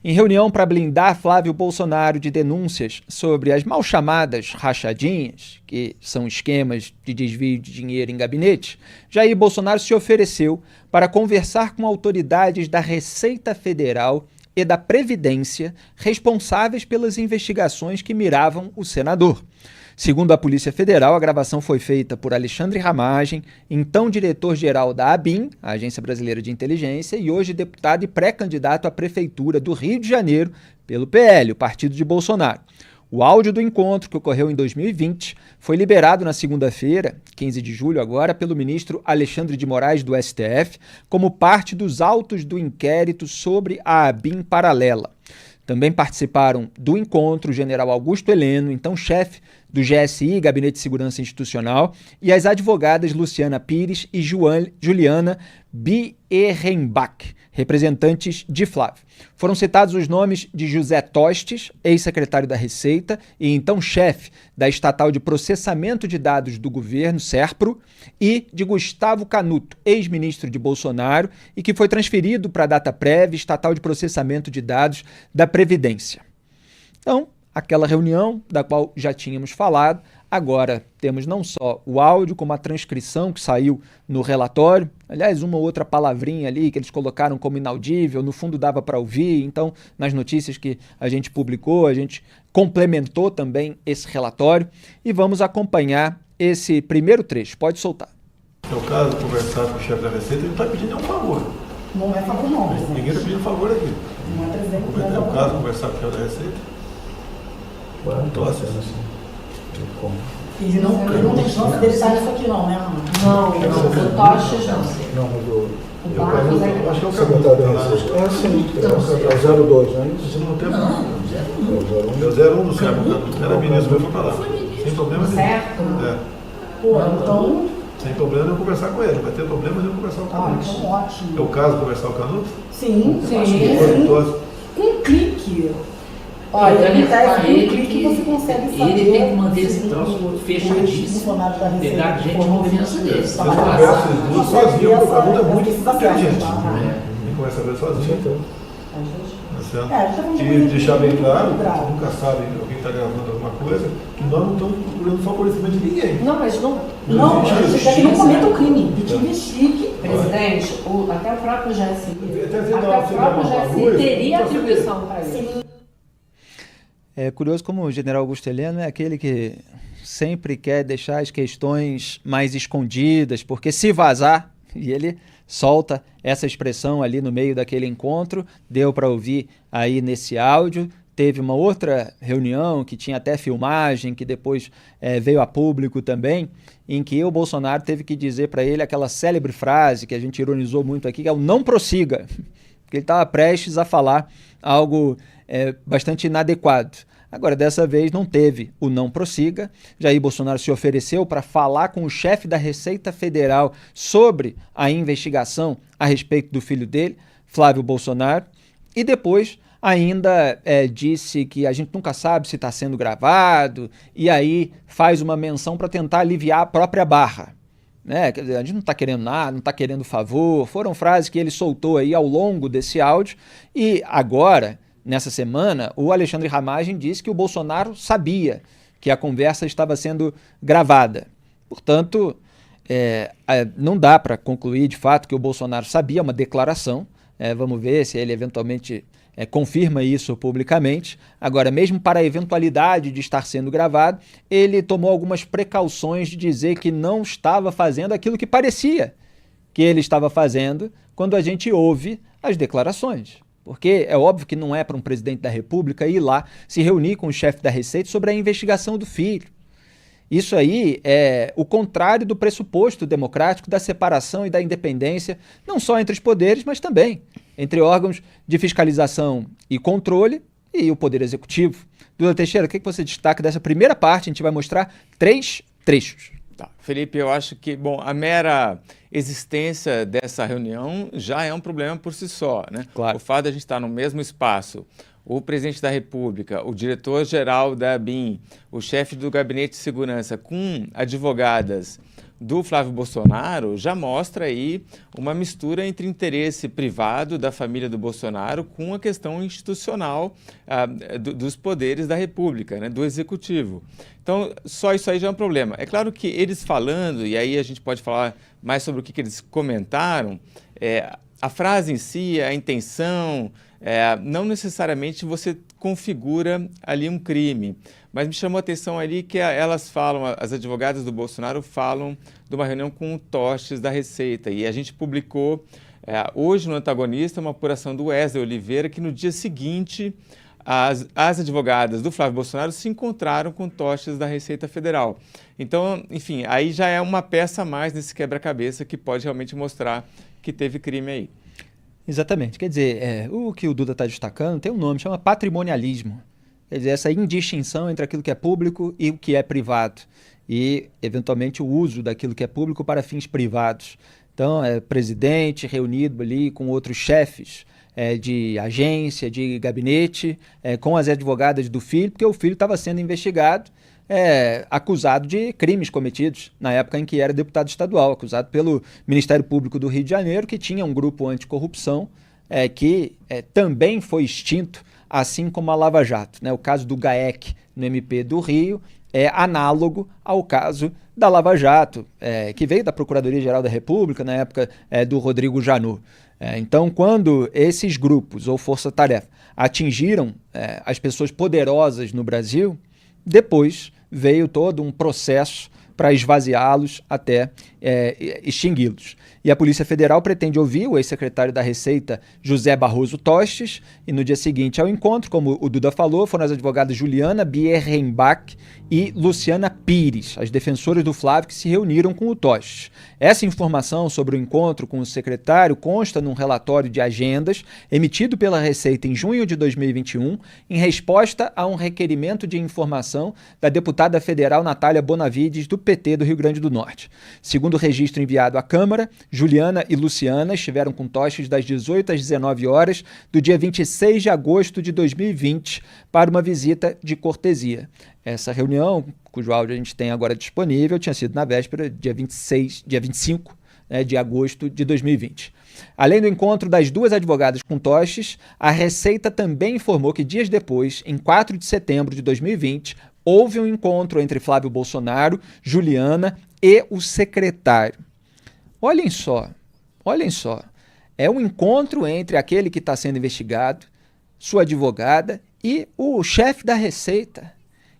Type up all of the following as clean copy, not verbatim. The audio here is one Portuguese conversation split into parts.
Em reunião para blindar Flávio Bolsonaro de denúncias sobre as mal chamadas rachadinhas, que são esquemas de desvio de dinheiro em gabinete, Jair Bolsonaro se ofereceu para conversar com autoridades da Receita Federal e da Previdência responsáveis pelas investigações que miravam o senador. Segundo a Polícia Federal, a gravação foi feita por Alexandre Ramagem, então diretor-geral da ABIN, a Agência Brasileira de Inteligência, e hoje deputado e pré-candidato à Prefeitura do Rio de Janeiro pelo PL, o partido de Bolsonaro. O áudio do encontro, que ocorreu em 2020, foi liberado na segunda-feira, 15 de julho agora, pelo ministro Alexandre de Moraes do STF, como parte dos autos do inquérito sobre a ABIN paralela. Também participaram do encontro o general Augusto Heleno, então chefe do GSI, Gabinete de Segurança Institucional, e as advogadas Luciana Pires e Juliana Bierenbach, representantes de Flávio. Foram citados os nomes de José Tostes, ex-secretário da Receita e então chefe da Estatal de Processamento de Dados do Governo, SERPRO, e de Gustavo Canuto, ex-ministro de Bolsonaro e que foi transferido para a Dataprev, Estatal de Processamento de Dados da Previdência. Então, aquela reunião da qual já tínhamos falado, agora temos não só o áudio, como a transcrição que saiu no relatório, aliás, uma ou outra palavrinha ali que eles colocaram como inaudível, no fundo dava para ouvir, então nas notícias que a gente publicou, a gente complementou também esse relatório e vamos acompanhar esse primeiro trecho. Pode soltar. É o caso de conversar com o chefe da Receita, ele não está pedindo nenhum favor. Não é favor não, presidente. Ninguém está pedindo favor aqui. Não é presidente. É o caso de conversar com o chefe da Receita. Ele não tem chance dele sair isso aqui não, né, Ana? Não, o Toches não. Não, mas o Barros é acho que é o secretário da Receita. É sim, é o 02, não é isso? Não tem Não, é o 01 do Sérgio, era ministro, foi para lá. Sem problema nenhum. certo. Pô, então... Sem problema eu conversar com ele, não vai ter problema nenhum conversar com o Canuto. então ótimo. É o caso de conversar com o Canuto? Sim, Sim. acho que sim. Com um clique. Olha, Ele com um clique você consegue saber. Ele tem que manter esse o troço fechadíssimo. funcionário da Receita. Pegar gente de confiança dele. Você conversa esses duas sozinho, porque o Canuto é muito inteligente. Tá? Ele conversa bem sozinho. É, E deixar bem claro, você nunca sabe alguém está gravando alguma coisa, que nós não estamos procurando favorecimento de ninguém. Não, mas não. Não, a gente quer que não cometa o crime, que te investigue. Presidente, até o próprio GSI. Até Até o próprio GSI teria atribuição para isso. É curioso como o general Augusto Heleno é aquele que sempre quer deixar as questões mais escondidas, porque se vazar, e ele solta essa expressão ali no meio daquele encontro, deu para ouvir aí nesse áudio. Teve uma outra reunião que tinha até filmagem, que depois veio a público também, em que o Bolsonaro teve que dizer para ele aquela célebre frase que a gente ironizou muito aqui, que é o não prossiga, porque ele estava prestes a falar algo bastante inadequado. Agora, dessa vez, não teve o não prossiga. Jair Bolsonaro se ofereceu para falar com o chefe da Receita Federal sobre a investigação a respeito do filho dele, Flávio Bolsonaro, e depois ainda disse que a gente nunca sabe se está sendo gravado, e aí faz uma menção para tentar aliviar a própria barra. Quer dizer, a gente não está querendo nada, não está querendo favor. Foram frases que ele soltou aí ao longo desse áudio, e agora, nessa semana, o Alexandre Ramagem disse que o Bolsonaro sabia que a conversa estava sendo gravada. Portanto, não dá para concluir de fato que o Bolsonaro sabia, uma declaração. Vamos ver se ele eventualmente confirma isso publicamente. Agora, mesmo para a eventualidade de estar sendo gravado, ele tomou algumas precauções de dizer que não estava fazendo aquilo que parecia que ele estava fazendo quando a gente ouve as declarações. Porque é óbvio que não é para um presidente da República ir lá se reunir com o chefe da Receita sobre a investigação do filho. Isso aí é o contrário do pressuposto democrático da separação e da independência, não só entre os poderes, mas também entre órgãos de fiscalização e controle e o Poder Executivo. Duda Teixeira, o que você destaca dessa primeira parte? A gente vai mostrar 3 trechos. Tá. Felipe, eu acho que, a mera existência dessa reunião já é um problema por si só, né? Claro. O fato de a gente estar no mesmo espaço, o presidente da República, o diretor-geral da ABIN, o chefe do Gabinete de Segurança, com advogadas do Flávio Bolsonaro já mostra aí uma mistura entre interesse privado da família do Bolsonaro com a questão institucional dos poderes da República, né, do Executivo. Então, só isso aí já é um problema. É claro que eles falando, e aí a gente pode falar mais sobre o que eles comentaram, a frase em si, a intenção, não necessariamente você configura ali um crime. Mas me chamou a atenção ali que elas falam, as advogadas do Bolsonaro falam de uma reunião com o Tostes da Receita. E a gente publicou hoje no Antagonista uma apuração do Wesley Oliveira, que no dia seguinte as advogadas do Flávio Bolsonaro se encontraram com Tostes da Receita Federal. Então, enfim, aí já é uma peça a mais nesse quebra-cabeça que pode realmente mostrar que teve crime aí. Exatamente. Quer dizer, o que o Duda está destacando tem um nome, chama patrimonialismo. Quer dizer, essa indistinção entre aquilo que é público e o que é privado. E, eventualmente, o uso daquilo que é público para fins privados. Então, presidente reunido ali com outros chefes de agência, de gabinete, com as advogadas do filho, porque o filho estava sendo investigado, acusado de crimes cometidos na época em que era deputado estadual, acusado pelo Ministério Público do Rio de Janeiro, que tinha um grupo anticorrupção que também foi extinto, assim como a Lava Jato, né? O caso do GAEC no MP do Rio é análogo ao caso da Lava Jato, que veio da Procuradoria-Geral da República na época do Rodrigo Janot. Então, quando esses grupos ou força-tarefa atingiram as pessoas poderosas no Brasil, depois veio todo um processo para esvaziá-los até extingui-los. E a Polícia Federal pretende ouvir o ex-secretário da Receita, José Barroso Tostes, e no dia seguinte ao encontro, como o Duda falou, foram as advogadas Juliana Bierrenbach e Luciana Pires, as defensoras do Flávio, que se reuniram com o Tostes. Essa informação sobre o encontro com o secretário consta num relatório de agendas emitido pela Receita em junho de 2021, em resposta a um requerimento de informação da deputada federal Natália Bonavides, do PT do Rio Grande do Norte. Segundo o registro enviado à Câmara, Juliana e Luciana estiveram com Tostes das 18 às 19 horas do dia 26 de agosto de 2020 para uma visita de cortesia. Essa reunião, cujo áudio a gente tem agora disponível, tinha sido na véspera, dia 25 de agosto de 2020. Além do encontro das duas advogadas com Tostes, a Receita também informou que dias depois, em 4 de setembro de 2020, houve um encontro entre Flávio Bolsonaro, Juliana e o secretário. Olhem só, é um encontro entre aquele que está sendo investigado, sua advogada e o chefe da Receita.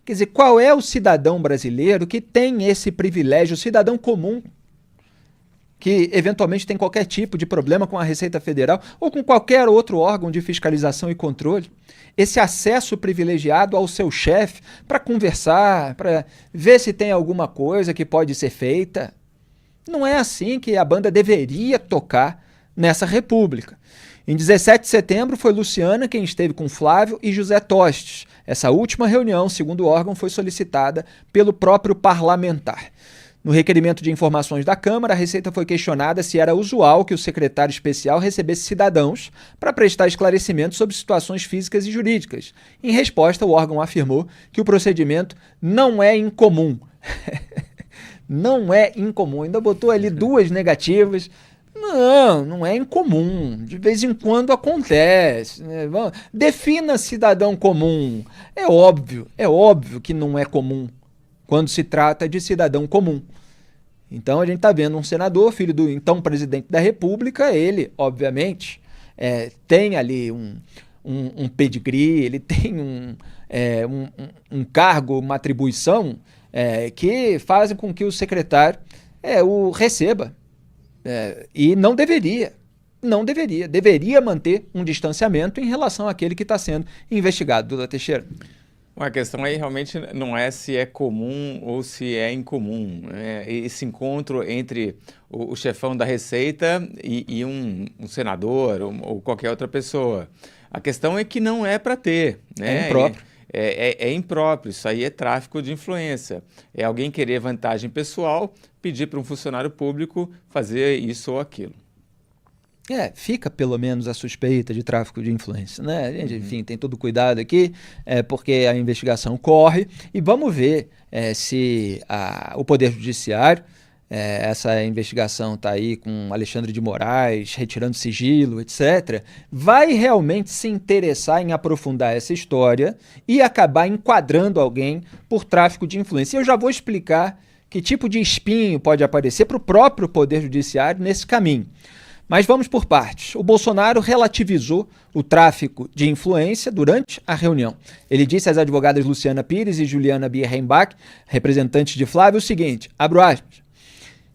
Quer dizer, qual é o cidadão brasileiro que tem esse privilégio, o cidadão comum, que eventualmente tem qualquer tipo de problema com a Receita Federal ou com qualquer outro órgão de fiscalização e controle, esse acesso privilegiado ao seu chefe para conversar, para ver se tem alguma coisa que pode ser feita? Não é assim que a banda deveria tocar nessa república. Em 17 de setembro foi Luciana quem esteve com Flávio e José Tostes. Essa última reunião, segundo o órgão, foi solicitada pelo próprio parlamentar. No requerimento de informações da Câmara, a Receita foi questionada se era usual que o secretário especial recebesse cidadãos para prestar esclarecimentos sobre situações físicas e jurídicas. Em resposta, o órgão afirmou que o procedimento não é incomum. Não é incomum. Ainda botou ali duas negativas. Não é incomum. De vez em quando acontece. Né? Defina cidadão comum. É óbvio que não é comum quando se trata de cidadão comum. Então a gente está vendo um senador, filho do então presidente da República, ele, obviamente, tem ali um pedigree, ele tem um cargo, uma atribuição que fazem com que o secretário o receba. E não deveria. Deveria manter um distanciamento em relação àquele que está sendo investigado, Duda Teixeira. A questão aí realmente não é se é comum ou se é incomum. Esse encontro entre o chefão da Receita e um senador ou qualquer outra pessoa. A questão é que não é para ter. Né? É impróprio. É impróprio, isso aí é tráfico de influência. É alguém querer vantagem pessoal, pedir para um funcionário público fazer isso ou aquilo. Fica pelo menos a suspeita de tráfico de influência, né? A gente, enfim, tem todo cuidado aqui, porque a investigação corre, e vamos ver se o Poder Judiciário essa investigação está aí com Alexandre de Moraes, retirando sigilo, etc., vai realmente se interessar em aprofundar essa história e acabar enquadrando alguém por tráfico de influência. E eu já vou explicar que tipo de espinho pode aparecer para o próprio Poder Judiciário nesse caminho. Mas vamos por partes. O Bolsonaro relativizou o tráfico de influência durante a reunião. Ele disse às advogadas Luciana Pires e Juliana Bierrenbach, representantes de Flávio, o seguinte, abro aspas,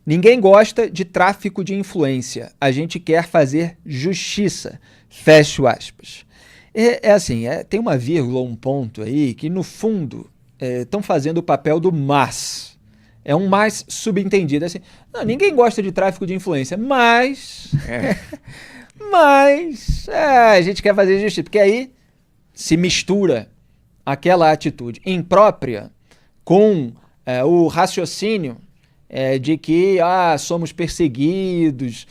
ninguém gosta de tráfico de influência, a gente quer fazer justiça, fecho aspas. Tem uma vírgula, um ponto aí, que no fundo estão fazendo o papel do mas. É um mais subentendido, assim, não, ninguém gosta de tráfico de influência, mas a gente quer fazer justiça, porque aí se mistura aquela atitude imprópria com o raciocínio de que somos perseguidos,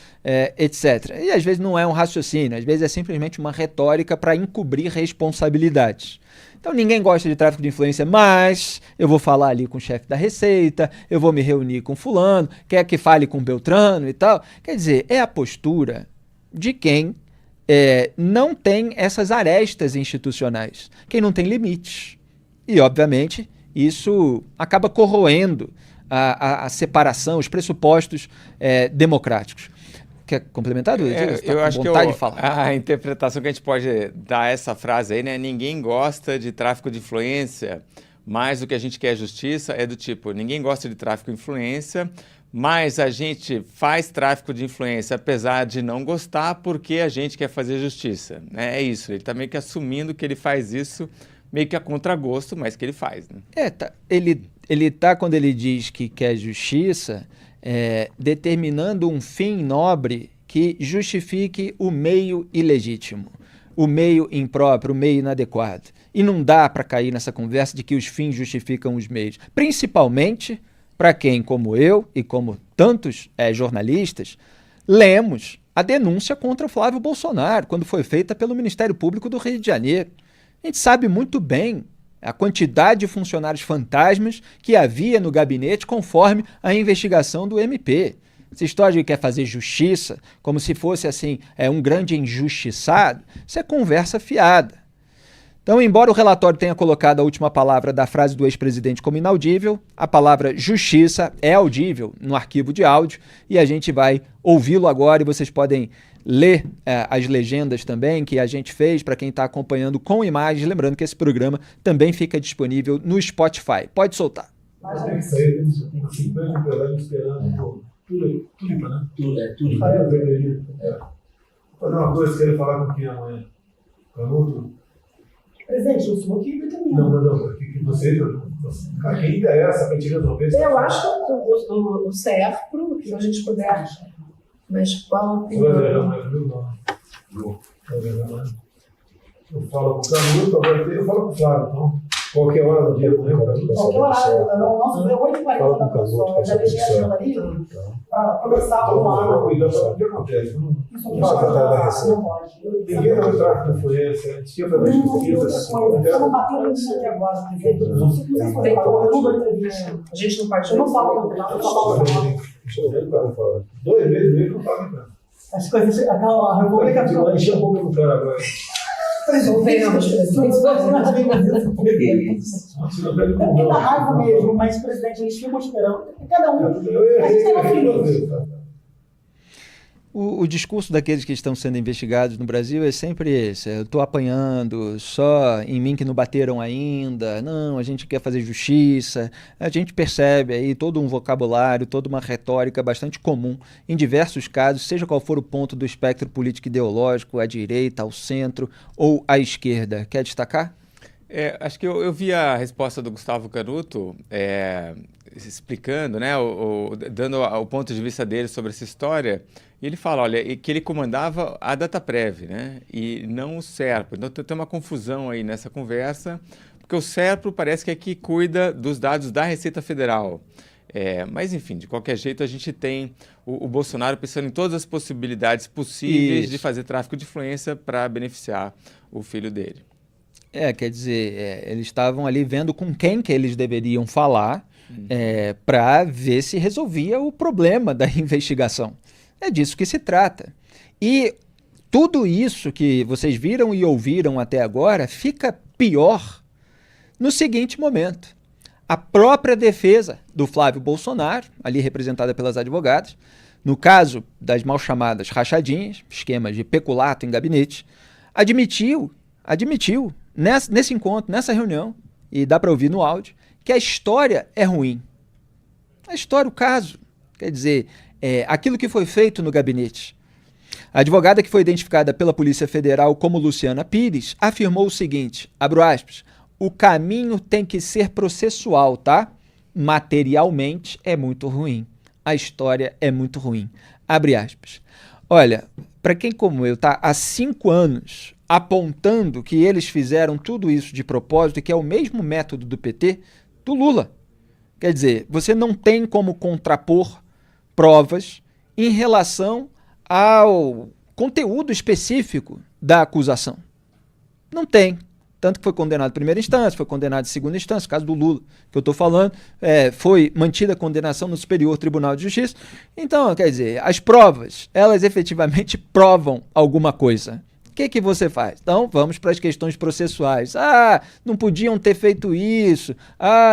etc. E às vezes não é um raciocínio, às vezes é simplesmente uma retórica para encobrir responsabilidades. Então ninguém gosta de tráfico de influência, mas eu vou falar ali com o chefe da Receita, eu vou me reunir com fulano, quer que fale com Beltrano e tal. Quer dizer, é a postura de quem não tem essas arestas institucionais, quem não tem limites. E, obviamente, isso acaba corroendo a separação, os pressupostos democráticos. Quer complementar, Luiz? Eu acho que a interpretação que a gente pode dar a essa frase aí, né? Ninguém gosta de tráfico de influência, mas o que a gente quer é justiça, é do tipo, ninguém gosta de tráfico de influência, mas a gente faz tráfico de influência apesar de não gostar porque a gente quer fazer justiça. Né? É isso, ele está meio que assumindo que ele faz isso meio que a contragosto, mas que ele faz. Né? Ele tá, quando ele diz que quer justiça, determinando um fim nobre que justifique o meio ilegítimo, o meio impróprio, o meio inadequado. E não dá para cair nessa conversa de que os fins justificam os meios, principalmente para quem, como eu e como tantos jornalistas, lemos a denúncia contra o Flávio Bolsonaro, quando foi feita pelo Ministério Público do Rio de Janeiro. A gente sabe muito bem a quantidade de funcionários fantasmas que havia no gabinete conforme a investigação do MP. Essa história de que quer fazer justiça, como se fosse assim, um grande injustiçado, isso é conversa fiada. Então, embora o relatório tenha colocado a última palavra da frase do ex-presidente como inaudível, a palavra justiça é audível no arquivo de áudio e a gente vai ouvi-lo agora e vocês podem ler as legendas também que a gente fez para quem está acompanhando com imagens. Lembrando que esse programa também fica disponível no Spotify. Pode soltar. Mas tem que sair, tem 50 empresários esperando tulipa, né? Tulipa. Fazer uma coisa, quero falar com quem amanhã? Canuto? Presidente, o senhor que determina. Não. Que você, a quem ideia é essa para a gente resolver isso? Eu acho que o CERPRO, se a gente puder. Mas qual Você vai viajar mais mil? Não. Vai viajar mais. Eu falo com o Canuto, eu falo com o Flávio, então. Qualquer hora do dia, não lembro. Qualquer horário. Nossa, foi 8h40 da pessoa. Eu já deixei a agenda ali para começar a arrumar. O que acontece? Isso aqui não pode. Ninguém vai entrar com influência. A gente tinha fazer justiça. Eu não bateu nisso aqui agora, presidente. A gente não pode. Eu não falo com o eu falo Deixa eu ver o cara falar. 2 meses mesmo que eu falo, cara. as coisas. A República Vai encher um pouco do cara agora. Depende da raiva mesmo, mas, presidente, eles ficam esperando. Cada um. A gente tem uma filha. O discurso daqueles que estão sendo investigados no Brasil é sempre esse. Eu estou apanhando, só em mim que não bateram ainda. Não, a gente quer fazer justiça. A gente percebe aí todo um vocabulário, toda uma retórica bastante comum em diversos casos, seja qual for o ponto do espectro político ideológico, à direita, ao centro ou à esquerda. Quer destacar? Acho que eu vi a resposta do Gustavo Canuto explicando, né, dando o ponto de vista dele sobre essa história. E ele fala, olha, que ele comandava a Dataprev, né, e não o SERPRO. Então tem uma confusão aí nessa conversa, porque o SERPRO parece que é que cuida dos dados da Receita Federal. Mas, enfim, de qualquer jeito, a gente tem o Bolsonaro pensando em todas as possibilidades possíveis de fazer tráfico de influência para beneficiar o filho dele. Quer dizer, eles estavam ali vendo com quem que eles deveriam falar para ver se resolvia o problema da investigação. É disso que se trata. E tudo isso que vocês viram e ouviram até agora fica pior no seguinte momento. A própria defesa do Flávio Bolsonaro, ali representada pelas advogadas, no caso das mal chamadas rachadinhas, esquemas de peculato em gabinete, admitiu nesse encontro, nessa reunião, e dá para ouvir no áudio, que a história é ruim. A história, o caso, quer dizer, aquilo que foi feito no gabinete. A advogada que foi identificada pela Polícia Federal como Luciana Pires afirmou o seguinte, abro aspas, o caminho tem que ser processual, tá? Materialmente é muito ruim. A história é muito ruim. Abre aspas. Olha, para quem como eu está há 5 anos apontando que eles fizeram tudo isso de propósito e que é o mesmo método do PT, do Lula. Quer dizer, você não tem como contrapor provas em relação ao conteúdo específico da acusação. Não tem. Tanto que foi condenado em primeira instância, foi condenado em segunda instância, o caso do Lula, que eu estou falando, foi mantida a condenação no Superior Tribunal de Justiça. Então, quer dizer, as provas, elas efetivamente provam alguma coisa. O que você faz? Então, vamos para as questões processuais. Não podiam ter feito isso.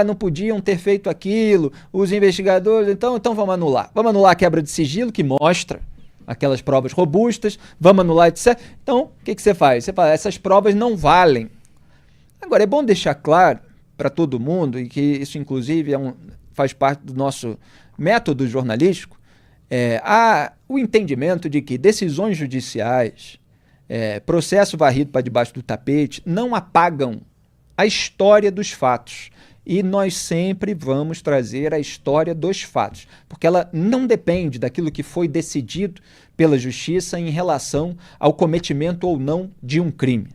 Não podiam ter feito aquilo. Os investigadores, então vamos anular. Vamos anular a quebra de sigilo, que mostra aquelas provas robustas. Vamos anular, etc. Então, o que você faz? Você fala, essas provas não valem. Agora, é bom deixar claro para todo mundo, e que isso, inclusive, faz parte do nosso método jornalístico, há o entendimento de que decisões judiciais, processo varrido para debaixo do tapete, não apagam a história dos fatos. E nós sempre vamos trazer a história dos fatos, porque ela não depende daquilo que foi decidido pela justiça em relação ao cometimento ou não de um crime.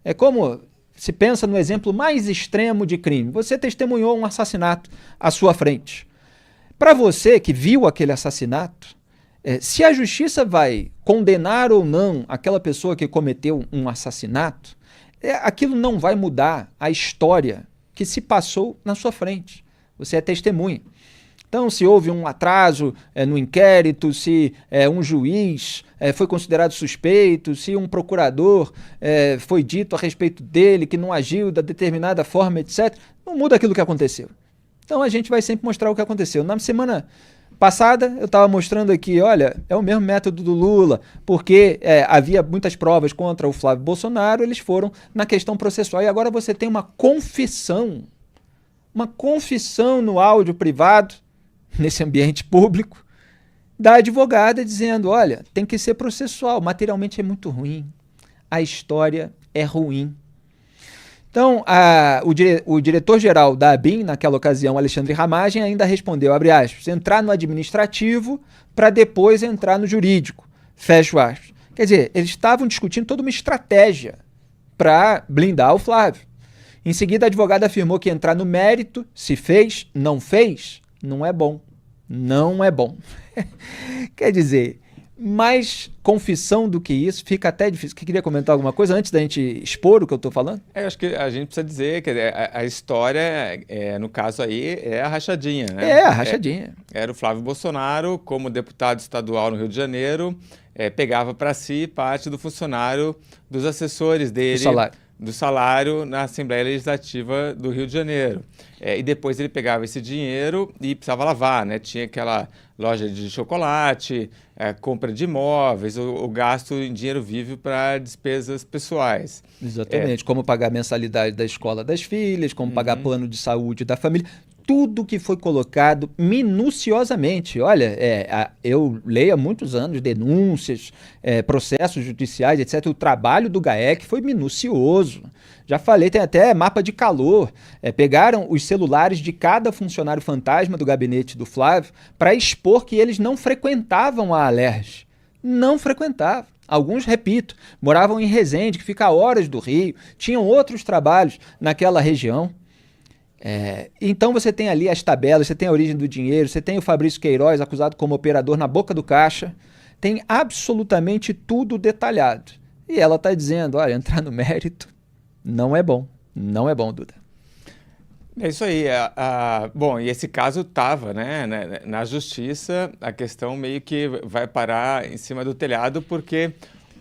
É como se pensa no exemplo mais extremo de crime. Você testemunhou um assassinato à sua frente. Para você que viu aquele assassinato, se a justiça vai condenar ou não aquela pessoa que cometeu um assassinato, aquilo não vai mudar a história que se passou na sua frente. Você é testemunha. Então, se houve um atraso no inquérito, se um juiz foi considerado suspeito, se um procurador foi dito a respeito dele que não agiu da determinada forma, etc., não muda aquilo que aconteceu. Então, a gente vai sempre mostrar o que aconteceu. Na semana passada, eu estava mostrando aqui, olha, é o mesmo método do Lula, porque havia muitas provas contra o Flávio Bolsonaro, eles foram na questão processual, e agora você tem uma confissão no áudio privado, nesse ambiente público, da advogada dizendo, olha, tem que ser processual, materialmente é muito ruim, a história é ruim. Então, o diretor-geral da ABIN, naquela ocasião, Alexandre Ramagem, ainda respondeu, abre aspas, entrar no administrativo para depois entrar no jurídico, fecho aspas. Quer dizer, eles estavam discutindo toda uma estratégia para blindar o Flávio. Em seguida, a advogada afirmou que entrar no mérito, se fez, não fez, não é bom. Não é bom. Quer dizer, mais confissão do que isso fica até difícil. Queria comentar alguma coisa antes da gente expor o que eu estou falando? Eu acho que a gente precisa dizer que a história, no caso aí, é a rachadinha, né? É, a rachadinha. Era o Flávio Bolsonaro, como deputado estadual no Rio de Janeiro, pegava para si parte do funcionário dos assessores dele. Do salário na Assembleia Legislativa do Rio de Janeiro. E depois ele pegava esse dinheiro e precisava lavar, né? Tinha aquela loja de chocolate, compra de imóveis, o gasto em dinheiro vivo para despesas pessoais. Exatamente, como pagar mensalidade da escola das filhas, como pagar plano de saúde da família. Tudo que foi colocado minuciosamente. Olha, eu leio há muitos anos denúncias, processos judiciais, etc. O trabalho do GAEC foi minucioso. Já falei, tem até mapa de calor. Pegaram os celulares de cada funcionário fantasma do gabinete do Flávio para expor que eles não frequentavam a Alerj. Não frequentavam. Alguns, repito, moravam em Resende, que fica a horas do Rio, tinham outros trabalhos naquela região. Então você tem ali as tabelas, você tem a origem do dinheiro, você tem o Fabrício Queiroz acusado como operador na boca do caixa, tem absolutamente tudo detalhado. E ela está dizendo, olha, entrar no mérito não é bom, Duda. É isso aí. Bom, e esse caso estava, né, na justiça, a questão meio que vai parar em cima do telhado, porque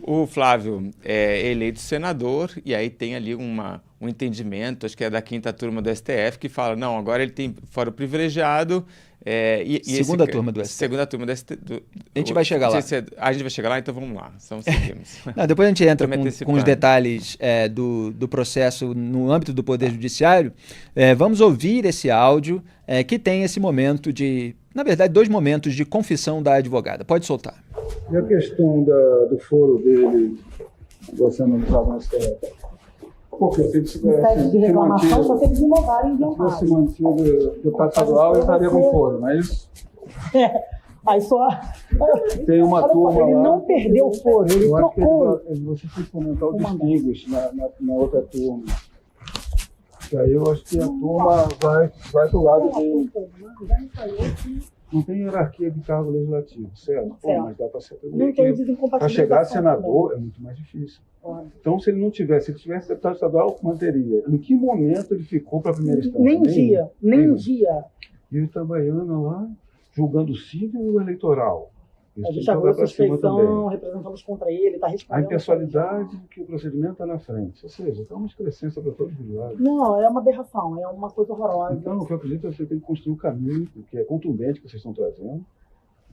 o Flávio é eleito senador e aí tem ali um entendimento, acho que é da 5ª turma do STF, que fala, não, agora ele tem fórum privilegiado. Segunda turma do STF. Segunda turma do STF. A gente vai chegar lá. A gente vai chegar lá, então vamos lá. Seguimos. Não, depois a gente entra com os detalhes do processo no âmbito do Poder Judiciário. Vamos ouvir esse áudio que tem esse momento na verdade, 2 momentos de confissão da advogada. Pode soltar. E a questão do foro dele, você analisava no STF? Porque se ele tivesse de reclamação, só tem que demorar e se fosse mantido deputado estadual, ele estaria com foro, não é isso? Aí só... Tem uma turma ele lá... não perdeu o foro, ele eu trocou. Acho que você tem que comentar o distinguish na outra turma. E aí eu acho que a turma vai do lado dele. Não tem hierarquia de cargo legislativo, certo? Pô, mas dá para ser não tem desincompatibilização. Para chegar a senador é muito mais difícil. Então, se ele tivesse deputado estadual, manteria. Em que momento ele ficou para a primeira instância? Nem um dia. E o Itabaiana lá, julgando o civil e o eleitoral. A gente abriu suspeição, representamos contra ele, está respondendo. A impessoalidade que o procedimento está na frente. Ou seja, está uma excrescência para todos os lados. Não, é uma aberração, é uma coisa horrorosa. Então, o que eu acredito é que você tem que construir um caminho que é contundente que vocês estão trazendo,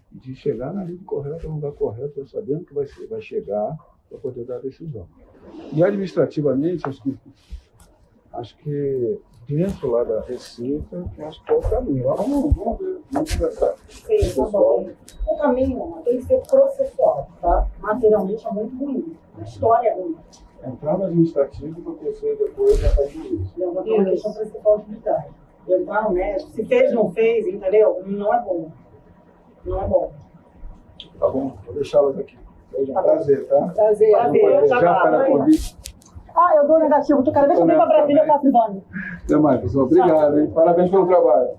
de chegar na linha correta, no lugar correto, sabendo que vai chegar para poder dar a decisão. E administrativamente, acho que dentro lá da Receita, acho que é o caminho. Vamos ver, vamos conversar. Sim, tá bom. O caminho tem que ser processual, tá? Materialmente é muito ruim. A história é ruim. Entrar no administrativo para você depois já faz isso. Levantar uma questão principal de unidade. Entrar no médico, se fez, não fez, entendeu? Não é bom. Não é bom. Tá bom, vou deixá-las aqui. Seja um prazer, tá? Prazer. Eu dou negativo. Tu cada vez que eu venho para Brasília, eu faço exame. Até mais, pessoal. Obrigado, hein? Parabéns pelo trabalho.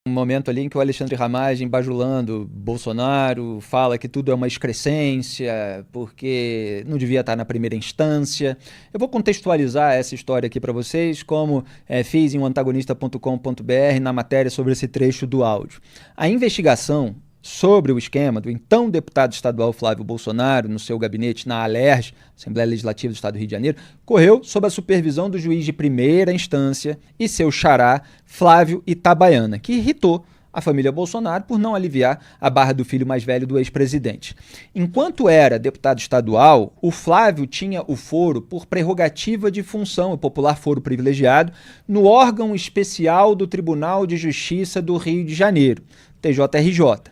Um momento ali em que o Alexandre Ramagem, bajulando Bolsonaro, fala que tudo é uma excrescência, porque não devia estar na primeira instância. Eu vou contextualizar essa história aqui para vocês, como fiz em oantagonista.com.br na matéria sobre esse trecho do áudio. A investigação sobre o esquema do então deputado estadual Flávio Bolsonaro, no seu gabinete na ALERJ, Assembleia Legislativa do Estado do Rio de Janeiro, correu sob a supervisão do juiz de primeira instância e seu xará, Flávio Itabaiana, que irritou a família Bolsonaro por não aliviar a barra do filho mais velho do ex-presidente. Enquanto era deputado estadual, o Flávio tinha o foro por prerrogativa de função, o popular foro privilegiado, no órgão especial do Tribunal de Justiça do Rio de Janeiro, TJRJ.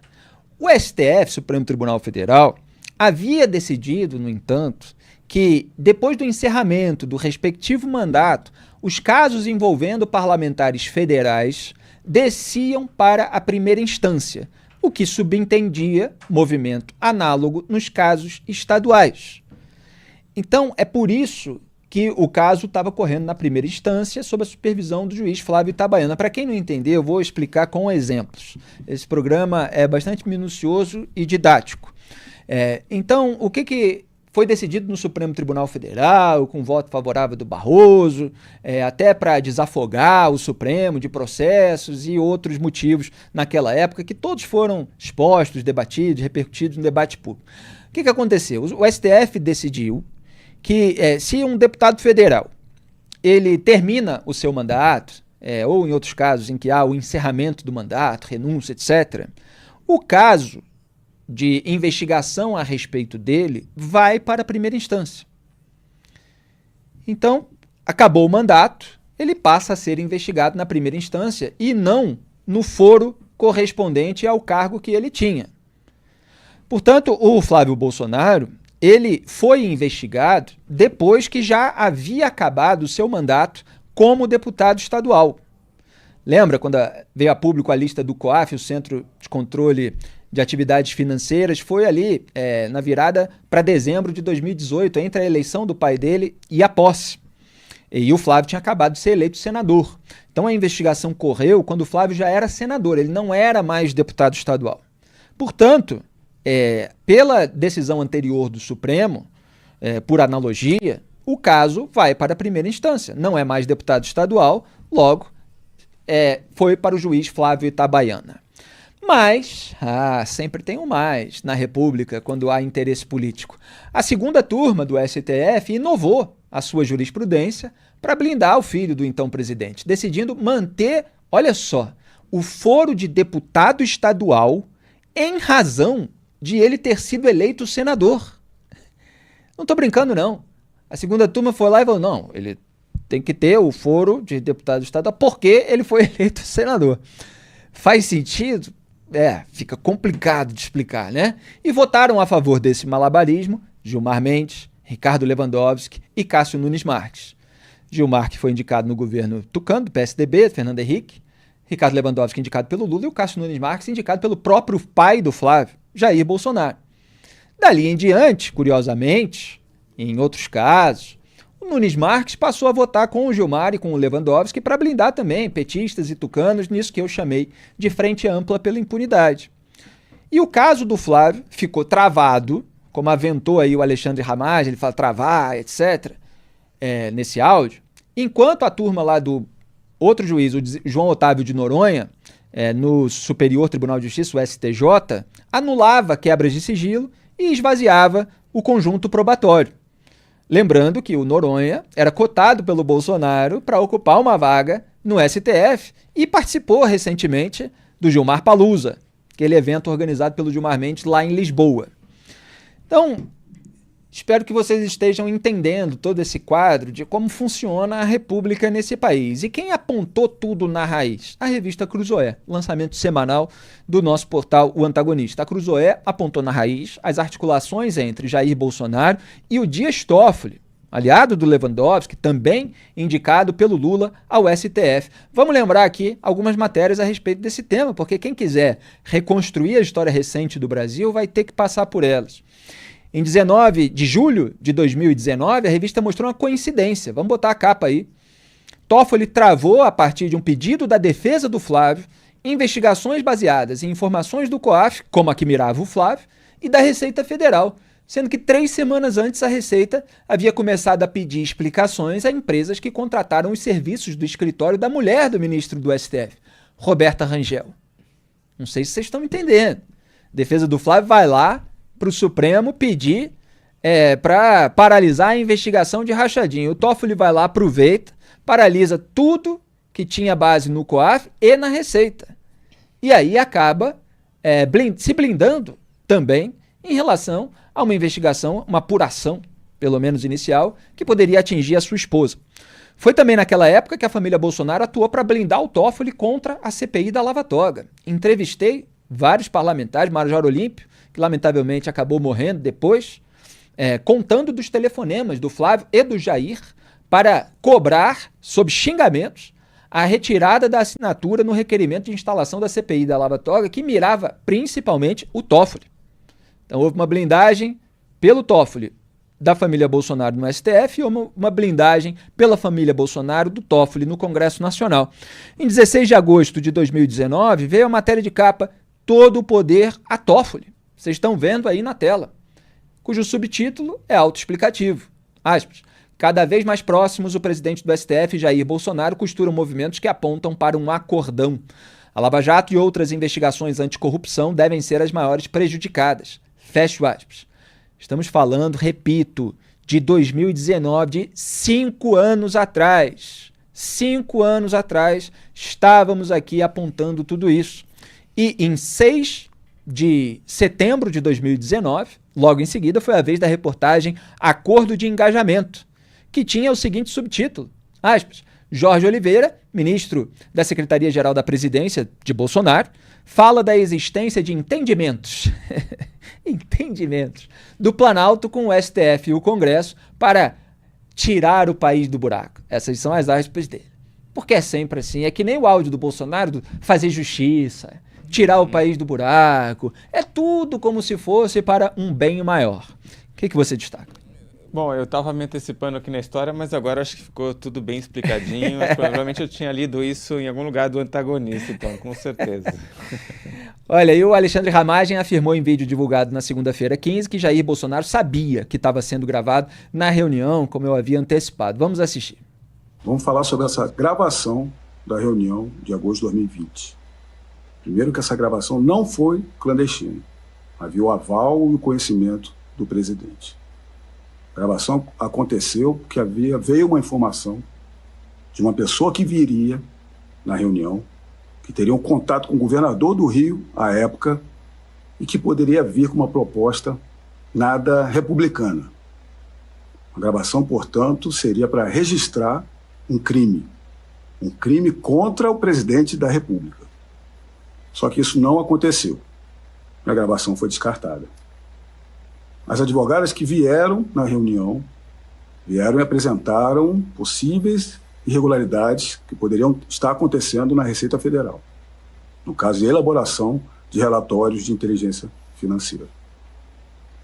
O STF, Supremo Tribunal Federal, havia decidido, no entanto, que depois do encerramento do respectivo mandato, os casos envolvendo parlamentares federais desciam para a primeira instância, o que subentendia movimento análogo nos casos estaduais. Então, é por isso que o caso estava correndo na primeira instância sob a supervisão do juiz Flávio Itabaiana. Para quem não entender, eu vou explicar com exemplos. Esse programa é bastante minucioso e didático. Então, o que foi decidido no Supremo Tribunal Federal, com voto favorável do Barroso, até para desafogar o Supremo de processos e outros motivos naquela época, que todos foram expostos, debatidos, repercutidos no debate público. O que aconteceu? O STF decidiu que se um deputado federal ele termina o seu mandato, ou em outros casos em que há o encerramento do mandato, renúncia, etc., o caso de investigação a respeito dele vai para a primeira instância. Então, acabou o mandato, ele passa a ser investigado na primeira instância e não no foro correspondente ao cargo que ele tinha. Portanto, o Flávio Bolsonaro ele foi investigado depois que já havia acabado o seu mandato como deputado estadual. Lembra quando veio a público a lista do COAF, o Centro de Controle de Atividades Financeiras? Foi ali na virada para dezembro de 2018, entre a eleição do pai dele e a posse. E o Flávio tinha acabado de ser eleito senador. Então a investigação correu quando o Flávio já era senador, ele não era mais deputado estadual. Portanto, pela decisão anterior do Supremo, por analogia, o caso vai para a primeira instância. Não é mais deputado estadual, logo foi para o juiz Flávio Itabaiana. Mas, sempre tem um mais na República quando há interesse político. A segunda turma do STF inovou a sua jurisprudência para blindar o filho do então presidente, decidindo manter, olha só, o foro de deputado estadual em razão de ele ter sido eleito senador. Não estou brincando, não. A segunda turma foi lá e falou, não, ele tem que ter o foro de deputado estadual porque ele foi eleito senador. Faz sentido? Fica complicado de explicar, né? E votaram a favor desse malabarismo Gilmar Mendes, Ricardo Lewandowski e Cássio Nunes Marques. Gilmar, que foi indicado no governo Tucano, do PSDB, Fernando Henrique, Ricardo Lewandowski indicado pelo Lula e o Cássio Nunes Marques indicado pelo próprio pai do Flávio, Jair Bolsonaro. Dali em diante, curiosamente, em outros casos, o Nunes Marques passou a votar com o Gilmar e com o Lewandowski para blindar também petistas e tucanos nisso que eu chamei de frente ampla pela impunidade. E o caso do Flávio ficou travado, como aventou aí o Alexandre Ramagem, ele fala travar, etc., nesse áudio, enquanto a turma lá do outro juiz, o João Otávio de Noronha, no Superior Tribunal de Justiça, o STJ, anulava quebras de sigilo e esvaziava o conjunto probatório. Lembrando que o Noronha era cotado pelo Bolsonaro para ocupar uma vaga no STF e participou recentemente do Gilmar Palusa, aquele evento organizado pelo Gilmar Mendes lá em Lisboa. Então, espero que vocês estejam entendendo todo esse quadro de como funciona a República nesse país. E quem apontou tudo na raiz? A revista Cruzoé, lançamento semanal do nosso portal O Antagonista. A Cruzoé apontou na raiz as articulações entre Jair Bolsonaro e o Dias Toffoli, aliado do Lewandowski, também indicado pelo Lula ao STF. Vamos lembrar aqui algumas matérias a respeito desse tema, porque quem quiser reconstruir a história recente do Brasil vai ter que passar por elas. Em 19 de julho de 2019, a revista mostrou uma coincidência. Vamos botar a capa aí. Toffoli travou, a partir de um pedido da defesa do Flávio, investigações baseadas em informações do COAF, como a que mirava o Flávio, e da Receita Federal, sendo que 3 semanas antes a Receita havia começado a pedir explicações a empresas que contrataram os serviços do escritório da mulher do ministro do STF, Roberta Rangel. Não sei se vocês estão entendendo. A defesa do Flávio vai lá para o Supremo pedir para paralisar a investigação de rachadinha. O Toffoli vai lá, aproveita, paralisa tudo que tinha base no COAF e na Receita. E aí acaba se blindando também em relação a uma investigação, uma apuração, pelo menos inicial, que poderia atingir a sua esposa. Foi também naquela época que a família Bolsonaro atuou para blindar o Toffoli contra a CPI da Lava Toga. Entrevistei vários parlamentares, Major Olímpio, que lamentavelmente acabou morrendo depois, contando dos telefonemas do Flávio e do Jair para cobrar, sob xingamentos, a retirada da assinatura no requerimento de instalação da CPI da Lava Toga, que mirava principalmente o Toffoli. Então houve uma blindagem pelo Toffoli da família Bolsonaro no STF e uma blindagem pela família Bolsonaro do Toffoli no Congresso Nacional. Em 16 de agosto de 2019, veio a matéria de capa Todo o Poder a Toffoli. Vocês estão vendo aí na tela, cujo subtítulo é autoexplicativo. Aspas. Cada vez mais próximos, o presidente do STF, Jair Bolsonaro, costura movimentos que apontam para um acordão. A Lava Jato e outras investigações anticorrupção devem ser as maiores prejudicadas. Fecho aspas. Estamos falando, repito, de 2019, de 5 anos atrás. 5 anos atrás, estávamos aqui apontando tudo isso. E em 6 de setembro de 2019, logo em seguida, foi a vez da reportagem Acordo de Engajamento, que tinha o seguinte subtítulo, aspas, Jorge Oliveira, ministro da Secretaria-Geral da Presidência de Bolsonaro, fala da existência de entendimentos do Planalto com o STF e o Congresso para tirar o país do buraco. Essas são as aspas dele. Porque é sempre assim, é que nem o áudio do Bolsonaro do fazer justiça, tirar o país do buraco, é tudo como se fosse para um bem maior. O que você destaca? Bom, eu estava me antecipando aqui na história, mas agora acho que ficou tudo bem explicadinho. Provavelmente eu tinha lido isso em algum lugar do Antagonista, então, com certeza. Olha, e o Alexandre Ramagem afirmou em vídeo divulgado na segunda-feira 15 que Jair Bolsonaro sabia que estava sendo gravado na reunião, como eu havia antecipado. Vamos assistir. Vamos falar sobre essa gravação da reunião de agosto de 2020. Primeiro que essa gravação não foi clandestina. Havia o aval e o conhecimento do presidente. A gravação aconteceu porque veio uma informação de uma pessoa que viria na reunião, que teria um contato com o governador do Rio, à época, e que poderia vir com uma proposta nada republicana. A gravação, portanto, seria para registrar um crime contra o presidente da República. Só que isso não aconteceu. A gravação foi descartada. As advogadas que vieram na reunião, vieram e apresentaram possíveis irregularidades que poderiam estar acontecendo na Receita Federal, no caso de elaboração de relatórios de inteligência financeira.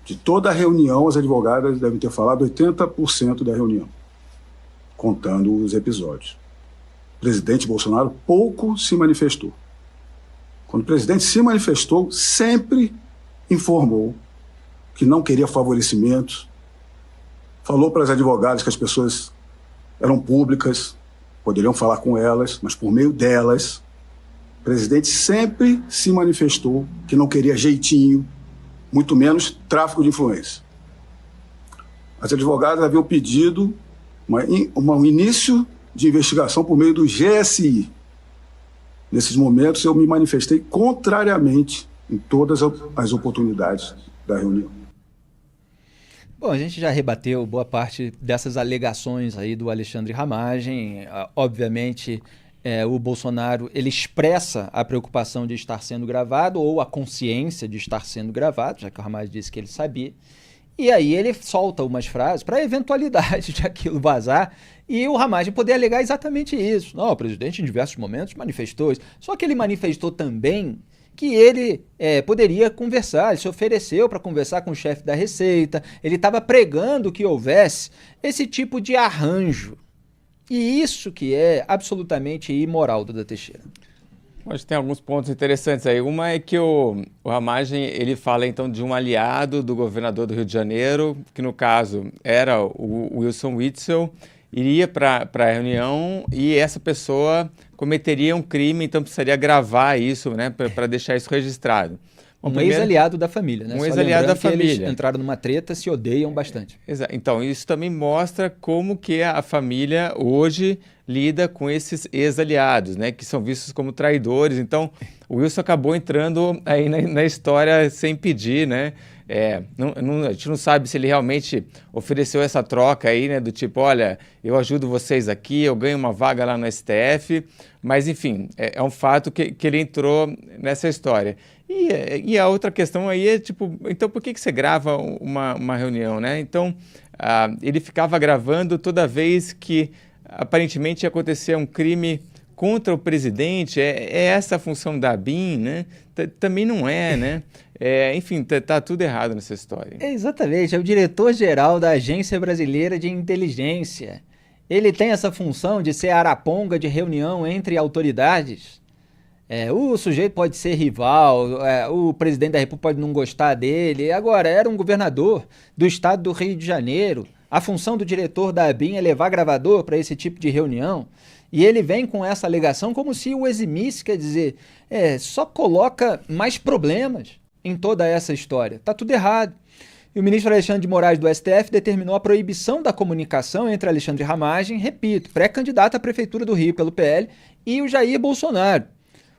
De toda a reunião, as advogadas devem ter falado 80% da reunião, contando os episódios. O presidente Bolsonaro pouco se manifestou. Quando o presidente se manifestou, sempre informou que não queria favorecimentos, falou para as advogadas que as pessoas eram públicas, poderiam falar com elas, mas por meio delas, o presidente sempre se manifestou que não queria jeitinho, muito menos tráfico de influência. As advogadas haviam pedido um início de investigação por meio do GSI. Nesses momentos, eu me manifestei contrariamente em todas as oportunidades da reunião. Bom, a gente já rebateu boa parte dessas alegações aí do Alexandre Ramagem. Obviamente, o Bolsonaro ele expressa a preocupação de estar sendo gravado ou a consciência de estar sendo gravado, já que o Ramagem disse que ele sabia. E aí ele solta umas frases para a eventualidade de aquilo vazar e o Ramagem poder alegar exatamente isso. Não, o presidente em diversos momentos manifestou isso. Só que ele manifestou também que ele poderia conversar, ele se ofereceu para conversar com o chefe da Receita, ele estava pregando que houvesse esse tipo de arranjo. E isso que é absolutamente imoral, Duda Teixeira. Acho que tem alguns pontos interessantes aí. Uma é que o Ramagem, ele fala então de um aliado do governador do Rio de Janeiro, que no caso era o Wilson Witzel, iria para a reunião e essa pessoa cometeria um crime, então precisaria gravar isso, né, para deixar isso registrado. Bom, um ex-aliado da família, né? Um ex-aliado da família. Eles entraram numa treta, se odeiam bastante. Exato. Então, isso também mostra como que a família hoje lida com esses ex-aliados, né, que são vistos como traidores. Então, o Wilson acabou entrando aí na história sem pedir, né? A gente não sabe se ele realmente ofereceu essa troca aí, né, do tipo, olha, eu ajudo vocês aqui, eu ganho uma vaga lá no STF, mas enfim, é um fato que ele entrou nessa história. E a outra questão aí é, tipo, então por que você grava uma reunião, né? Então, ele ficava gravando toda vez que aparentemente ia acontecer um crime contra o presidente, é essa a função da ABIN, né? Também não é, né? Enfim, tá tudo errado nessa história. Exatamente, é o diretor-geral da Agência Brasileira de Inteligência. Ele tem essa função de ser araponga de reunião entre autoridades. O sujeito pode ser rival, o presidente da República pode não gostar dele. Agora, era um governador do estado do Rio de Janeiro. A função do diretor da ABIN é levar gravador para esse tipo de reunião. E ele vem com essa alegação como se o eximisse, quer dizer, só coloca mais problemas em toda essa história. Tá tudo errado. E o ministro Alexandre de Moraes do STF determinou a proibição da comunicação entre Alexandre Ramagem, repito, pré-candidato à Prefeitura do Rio pelo PL, e o Jair Bolsonaro.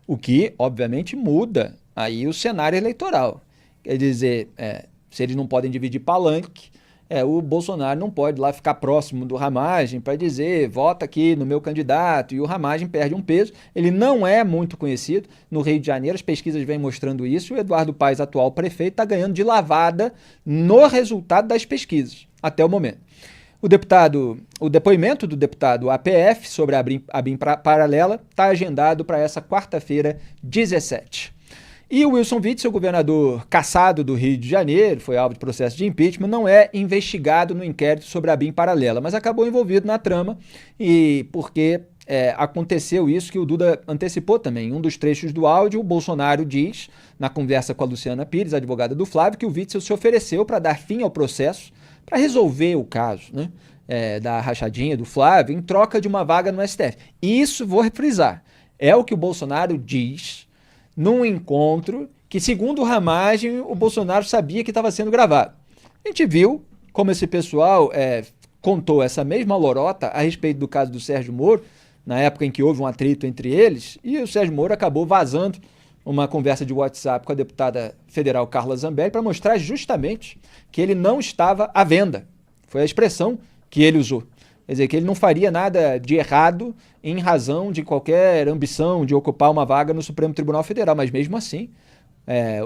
O que, obviamente, muda aí o cenário eleitoral. Quer dizer, se eles não podem dividir palanque, o Bolsonaro não pode lá ficar próximo do Ramagem para dizer, vota aqui no meu candidato, e o Ramagem perde um peso. Ele não é muito conhecido no Rio de Janeiro, as pesquisas vêm mostrando isso, e o Eduardo Paes, atual prefeito, está ganhando de lavada no resultado das pesquisas, até o momento. O depoimento do deputado APF sobre a ABIN paralela está agendado para essa quarta-feira, 17. E o Wilson Witzel, governador cassado do Rio de Janeiro, foi alvo de processo de impeachment, não é investigado no inquérito sobre a ABIN paralela, mas acabou envolvido na trama, e porque aconteceu isso que o Duda antecipou também. Em um dos trechos do áudio, o Bolsonaro diz, na conversa com a Luciana Pires, advogada do Flávio, que o Witzel se ofereceu para dar fim ao processo, para resolver o caso, né, da rachadinha do Flávio, em troca de uma vaga no STF. Isso, vou frisar, é o que o Bolsonaro diz num encontro que, segundo o Ramagem, o Bolsonaro sabia que estava sendo gravado. A gente viu como esse pessoal contou essa mesma lorota a respeito do caso do Sérgio Moro, na época em que houve um atrito entre eles, e o Sérgio Moro acabou vazando uma conversa de WhatsApp com a deputada federal Carla Zambelli para mostrar justamente que ele não estava à venda. Foi a expressão que ele usou. Quer dizer, que ele não faria nada de errado em razão de qualquer ambição de ocupar uma vaga no Supremo Tribunal Federal, mas mesmo assim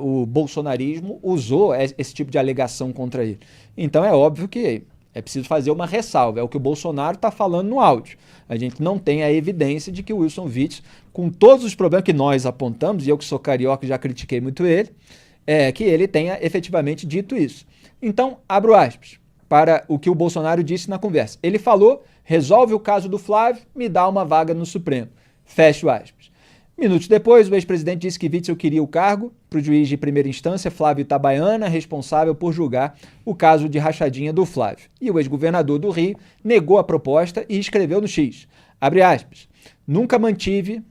o bolsonarismo usou esse tipo de alegação contra ele. Então é óbvio que é preciso fazer uma ressalva, é o que o Bolsonaro está falando no áudio. A gente não tem a evidência de que o Wilson Witzel, com todos os problemas que nós apontamos, e eu que sou carioca já critiquei muito ele, que ele tenha efetivamente dito isso. Então, abro aspas para o que o Bolsonaro disse na conversa. Ele falou, resolve o caso do Flávio, me dá uma vaga no Supremo. Fecho aspas. Minutos depois, o ex-presidente disse que Witzel queria o cargo para o juiz de primeira instância, Flávio Itabaiana, responsável por julgar o caso de rachadinha do Flávio. E o ex-governador do Rio negou a proposta e escreveu no X, abre aspas, nunca mantive,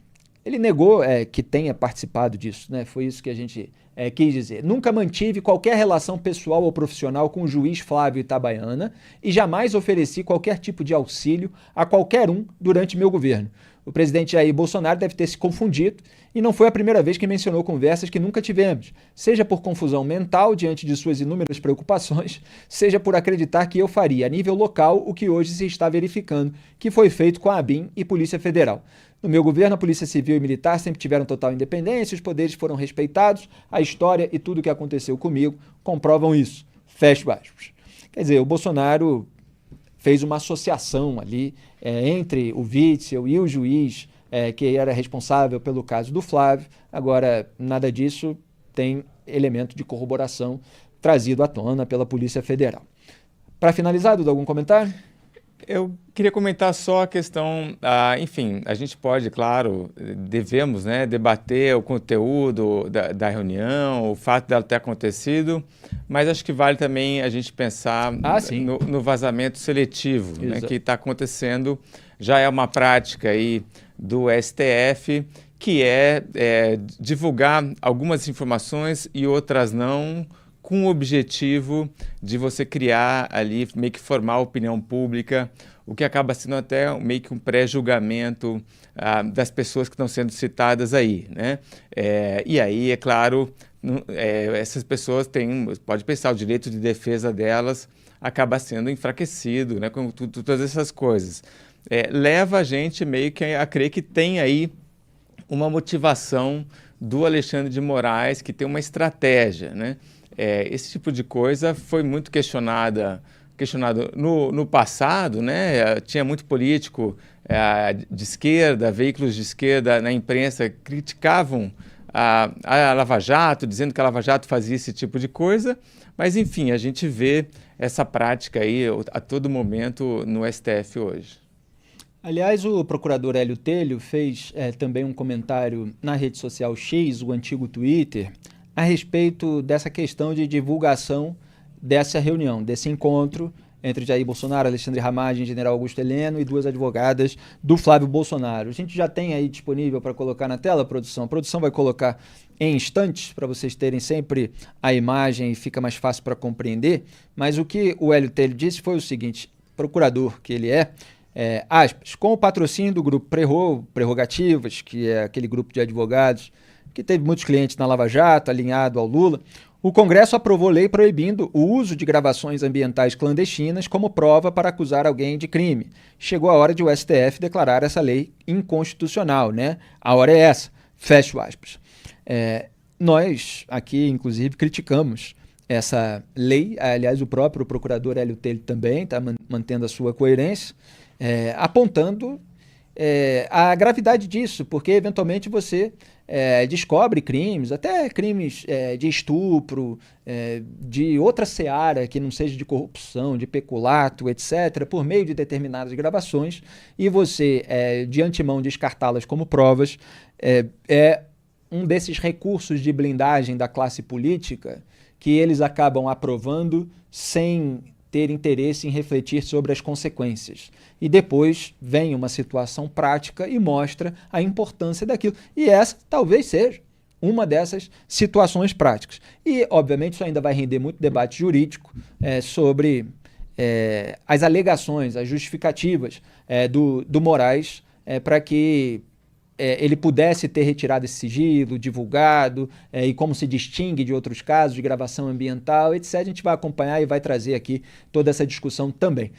ele negou que tenha participado disso, né? Foi isso que a gente quis dizer. Nunca mantive qualquer relação pessoal ou profissional com o juiz Flávio Itabaiana e jamais ofereci qualquer tipo de auxílio a qualquer um durante meu governo. O presidente Jair Bolsonaro deve ter se confundido e não foi a primeira vez que mencionou conversas que nunca tivemos, seja por confusão mental diante de suas inúmeras preocupações, seja por acreditar que eu faria a nível local o que hoje se está verificando, que foi feito com a ABIN e Polícia Federal. No meu governo, a Polícia Civil e Militar sempre tiveram total independência, os poderes foram respeitados, a história e tudo o que aconteceu comigo comprovam isso. Fecho aspas. Quer dizer, o Bolsonaro fez uma associação ali entre o Witzel e o juiz que era responsável pelo caso do Flávio. Agora, nada disso tem elemento de corroboração trazido à tona pela Polícia Federal. Para finalizar, Duda, algum comentário? Eu queria comentar só a questão, enfim, a gente pode, claro, devemos debater o conteúdo da reunião, o fato dela ter acontecido, mas acho que vale também a gente pensar no vazamento seletivo que está acontecendo. Já é uma prática aí do STF, que é divulgar algumas informações e outras não, com o objetivo de você criar ali, meio que formar a opinião pública, o que acaba sendo até meio que um pré-julgamento das pessoas que estão sendo citadas aí, né? E aí, é claro, essas pessoas pode pensar, o direito de defesa delas acaba sendo enfraquecido, né, com todas essas coisas. Leva a gente meio que a crer que tem aí uma motivação do Alexandre de Moraes, que tem uma estratégia, né? Esse tipo de coisa foi muito questionado no passado, né? Tinha muito político de esquerda, veículos de esquerda na imprensa criticavam a Lava Jato, dizendo que a Lava Jato fazia esse tipo de coisa, mas enfim, a gente vê essa prática aí a todo momento no STF hoje. Aliás, o procurador Hélio Telho fez também um comentário na rede social X, o antigo Twitter, a respeito dessa questão de divulgação dessa reunião, desse encontro entre Jair Bolsonaro, Alexandre Ramagem, General Augusto Heleno e duas advogadas do Flávio Bolsonaro. A gente já tem aí disponível para colocar na tela, produção. A produção vai colocar em instantes para vocês terem sempre a imagem e fica mais fácil para compreender, mas o que o Hélio Telho disse foi o seguinte, procurador que ele aspas, com o patrocínio do grupo Prerrogativas, que é aquele grupo de advogados que teve muitos clientes na Lava Jato, alinhado ao Lula, o Congresso aprovou lei proibindo o uso de gravações ambientais clandestinas como prova para acusar alguém de crime. Chegou a hora de o STF declarar essa lei inconstitucional, né? A hora é essa. Fecho aspas. Nós aqui, inclusive, criticamos essa lei. Aliás, o próprio procurador Hélio Telho também está mantendo a sua coerência, apontando a gravidade disso, porque eventualmente você descobre crimes, até crimes de estupro, de outra seara que não seja de corrupção, de peculato, etc., por meio de determinadas gravações, e você, de antemão, descartá-las como provas, é um desses recursos de blindagem da classe política que eles acabam aprovando sem ter interesse em refletir sobre as consequências. E depois vem uma situação prática e mostra a importância daquilo. E essa talvez seja uma dessas situações práticas. E, obviamente, isso ainda vai render muito debate jurídico sobre as alegações, as justificativas do Moraes para que ele pudesse ter retirado esse sigilo, divulgado, e como se distingue de outros casos de gravação ambiental, etc. A gente vai acompanhar e vai trazer aqui toda essa discussão também.